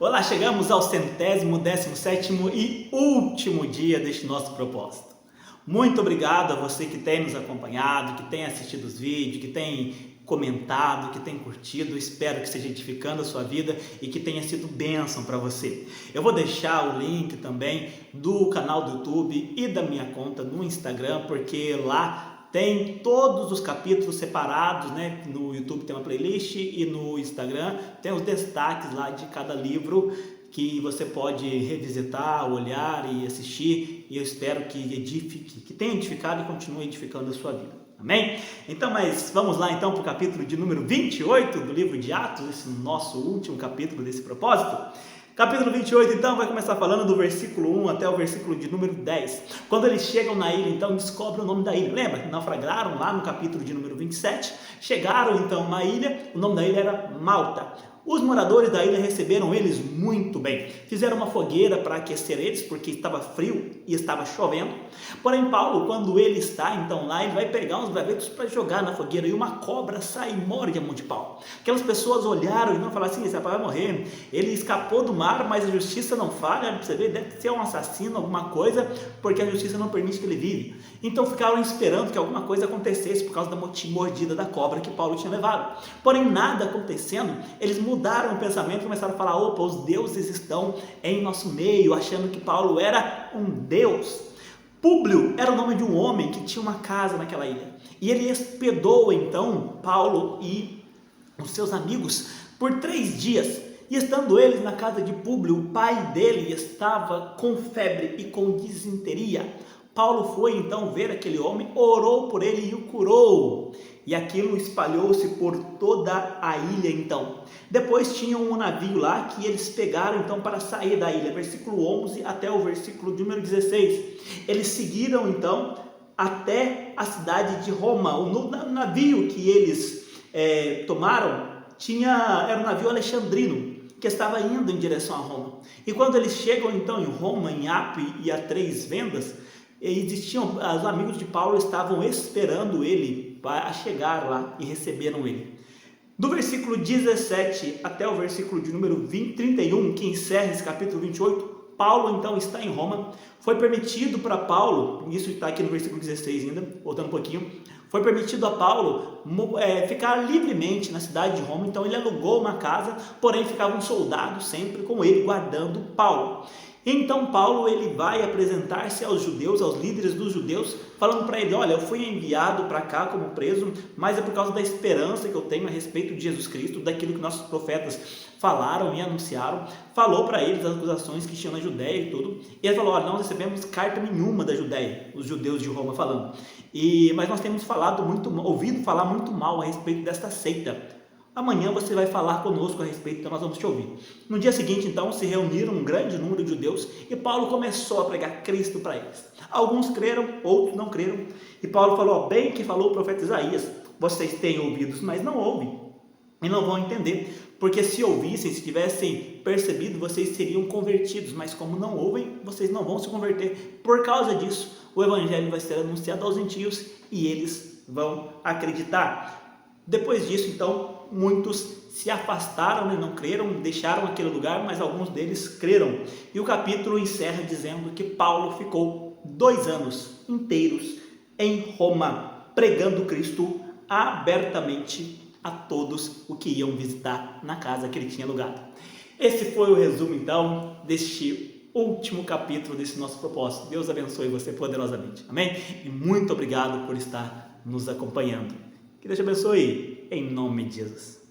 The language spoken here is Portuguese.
Olá, chegamos ao 117º e último dia deste nosso propósito. Muito obrigado a você que tem nos acompanhado, que tem assistido os vídeos, que tem comentado, que tem curtido. Espero que esteja edificando a sua vida e que tenha sido bênção para você. Eu vou deixar o link também do canal do YouTube e da minha conta no Instagram, porque lá tem todos os capítulos separados, né? No YouTube tem uma playlist e no Instagram tem os destaques lá de cada livro que você pode revisitar, olhar e assistir, e eu espero que edifique, que tenha edificado e continue edificando a sua vida. Amém? Então, mas vamos lá então para o capítulo de número 28 do livro de Atos, esse nosso último capítulo desse propósito. Capítulo 28, então, vai começar falando do versículo 1 até o versículo de número 10. Quando eles chegam na ilha, então, descobrem o nome da ilha. Lembra que naufragaram lá no capítulo de número 27? Chegaram, então, na ilha, o nome da ilha era Malta. Os moradores da ilha receberam eles muito bem. Fizeram uma fogueira para aquecer eles, porque estava frio e estava chovendo. Porém, Paulo, quando ele está então lá, ele vai pegar uns gravetos para jogar na fogueira e uma cobra sai e morde a mão de Paulo. Aquelas pessoas olharam e não falaram assim: esse rapaz vai morrer. Ele escapou do mar, mas a justiça não falha. Você vê, deve ser um assassino, alguma coisa, porque a justiça não permite que ele vive. Então ficaram esperando que alguma coisa acontecesse por causa da mordida da cobra que Paulo tinha levado. Porém, nada acontecendo, eles mudaram o pensamento e começaram a falar: opa, os deuses estão em nosso meio, achando que Paulo era um deus. Públio era o nome de um homem que tinha uma casa naquela ilha, e ele hospedou então Paulo e os seus amigos por 3 dias, e estando eles na casa de Públio, o pai dele estava com febre e com disenteria. Paulo foi então ver aquele homem, orou por ele e o curou. E aquilo espalhou-se por toda a ilha então. Depois tinha um navio lá que eles pegaram então para sair da ilha, versículo 11 até o versículo número 16. Eles seguiram então até a cidade de Roma. O navio que eles tomaram era um navio alexandrino, que estava indo em direção a Roma. E quando eles chegam então em Roma, em Apio e a 3 Vendas, os amigos de Paulo estavam esperando ele para chegar lá e receberam ele. Do versículo 17 até o versículo de número 31, que encerra esse capítulo 28, Paulo então está em Roma. Foi permitido para Paulo, isso está aqui no versículo 16 ainda, voltando um pouquinho, foi permitido a Paulo ficar livremente na cidade de Roma. Então ele alugou uma casa, porém ficava um soldado sempre com ele, guardando Paulo. Então Paulo ele vai apresentar-se aos judeus, aos líderes dos judeus, falando para ele: olha, eu fui enviado para cá como preso, mas é por causa da esperança que eu tenho a respeito de Jesus Cristo, daquilo que nossos profetas falaram e anunciaram. Falou para eles as acusações que tinham na Judéia e tudo, e ele falou: olha, não recebemos carta nenhuma da Judéia, os judeus de Roma falando, mas nós temos ouvido falar muito mal a respeito desta seita. Amanhã você vai falar conosco a respeito, então nós vamos te ouvir. No dia seguinte, então, se reuniram um grande número de judeus e Paulo começou a pregar Cristo para eles. Alguns creram, outros não creram. E Paulo falou: bem que falou o profeta Isaías, vocês têm ouvidos, mas não ouvem e não vão entender. Porque se ouvissem, se tivessem percebido, vocês seriam convertidos, mas como não ouvem, vocês não vão se converter. Por causa disso, o evangelho vai ser anunciado aos gentios e eles vão acreditar. Depois disso, então, muitos se afastaram, né? Não creram, deixaram aquele lugar, mas alguns deles creram. E o capítulo encerra dizendo que Paulo ficou 2 anos inteiros em Roma, pregando Cristo abertamente a todos os que iam visitar na casa que ele tinha alugado. Esse foi o resumo, então, deste último capítulo desse nosso propósito. Deus abençoe você poderosamente. Amém? E muito obrigado por estar nos acompanhando. Que Deus te abençoe, em nome de Jesus.